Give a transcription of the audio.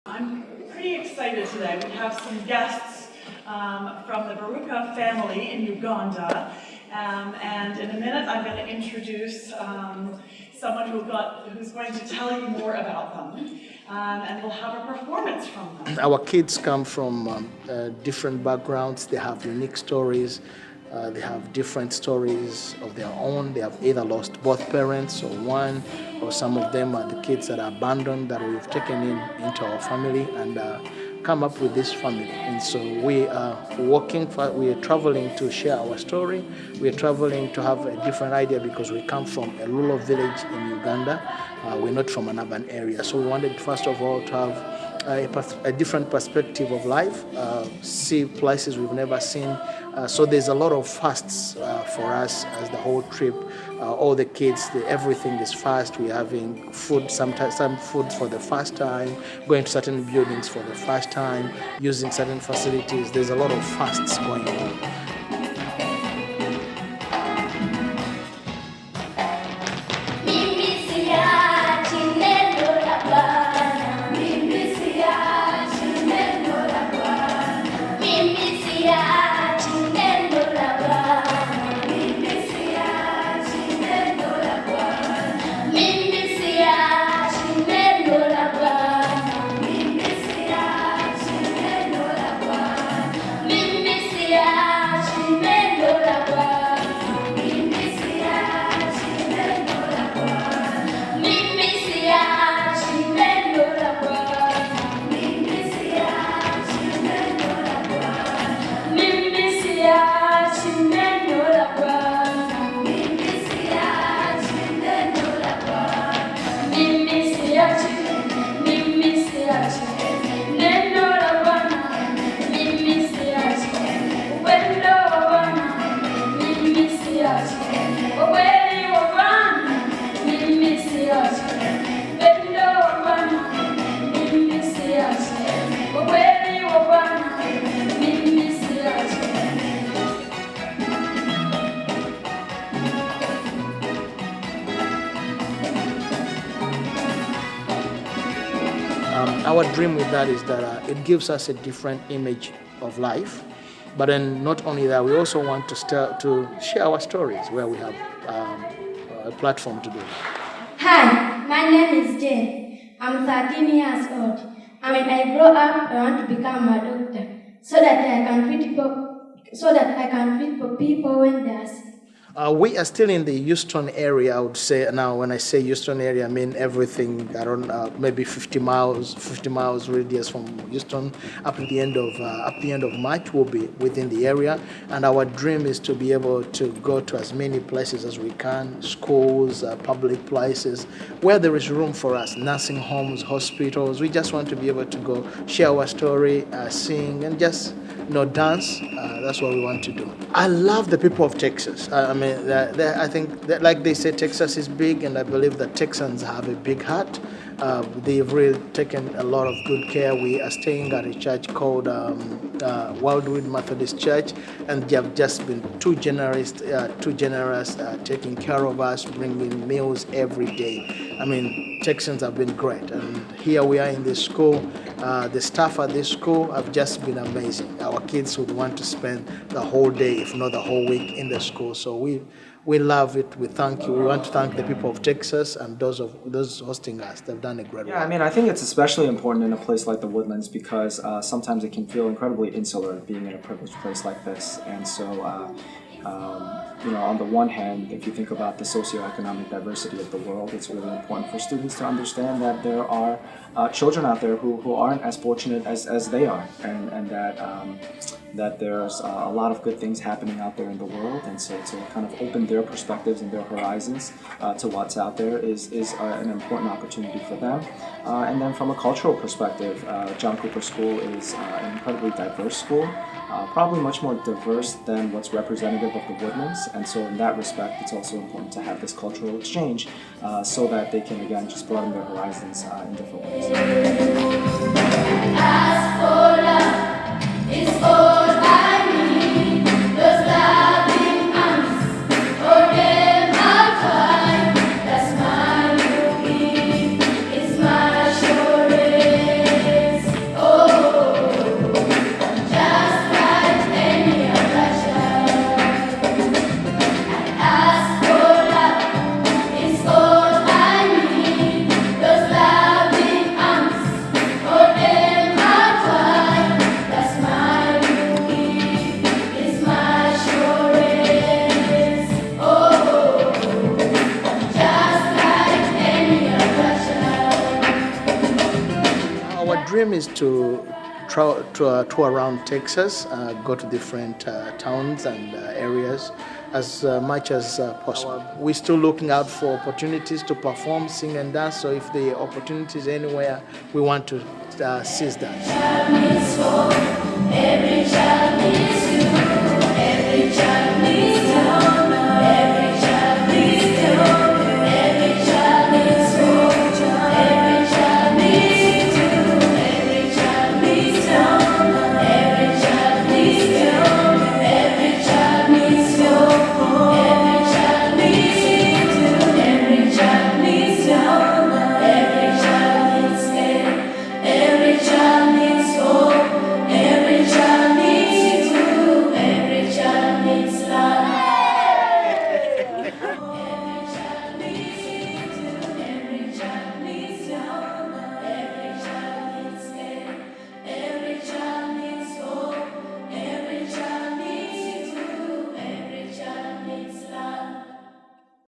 I'm pretty excited today. We have some guests from the Berakhah family in Uganda, and in a minute I'm going to introduce someone who's going to tell you more about them, and we'll have a performance from them. Our kids come from different backgrounds. They have unique stories. They have different stories of their own. They have either lost both parents or one, or some of them are the kids that are abandoned that we've taken into our family and come up with this family. And so we are we are traveling to share our story. We are traveling to have a different idea because we come from a rural village in Uganda. We're not from an urban area. So we wanted, first of all, to have a different perspective of life, see places we've never seen. So there's a lot of fasts for us as the whole trip. All the kids, everything is fast. We're having food, sometimes some food for the first time, going to certain buildings for the first time, using certain facilities. There's a lot of fasts going on. Our dream with that is that it gives us a different image of life. But then not only that, we also want to share our stories where we have a platform to do it. Hi, my name is Jane. I'm 13 years old. And when I grow up, I want to become a doctor so that I can treat people when they are sick. We are still in the Houston area, I would say. Now, when I say Houston area, I mean everything around maybe 50 miles radius from Houston. Up to the end of March, we'll be within the area. And our dream is to be able to go to as many places as we can, schools, public places, where there is room for us, nursing homes, hospitals. We just want to be able to go share our story, sing, and just dance. That's what we want to do. I love the people of Texas. I think that, like they say, Texas is big, and I believe that Texans have a big heart. They've really taken a lot of good care. We are staying at a church called Wildwood Methodist Church, and they have just been too generous, taking care of us, bringing meals every day. I mean, Texans have been great, and here we are in this school. The staff at this school have just been amazing. Our kids would want to spend the whole day, if not the whole week, in the school. So we love it. We thank you. We want to thank the people of Texas and those hosting us. They've done a great work. Yeah, I mean, I think it's especially important in a place like the Woodlands because sometimes it can feel incredibly insular being in a privileged place like this. And so, on the one hand, if you think about the socioeconomic diversity of the world, it's really important for students to understand that there are children out there who aren't as fortunate as they are, and that there's a lot of good things happening out there in the world, and so to kind of open their perspectives and their horizons to what's out there is an important opportunity for them. And then from a cultural perspective, John Cooper School is an incredibly diverse school, probably much more diverse than what's representative of the Woodlands, and so in that respect it's also important to have this cultural exchange so that they can again just broaden their horizons in different ways. As for love is all I need, those loving arms for them I'll find. The smile you give is my assurance. Our dream is to tour around Texas, go to different towns and areas as much as possible. We're still looking out for opportunities to perform, sing and dance, so if the opportunity is anywhere, we want to seize that. Every child needs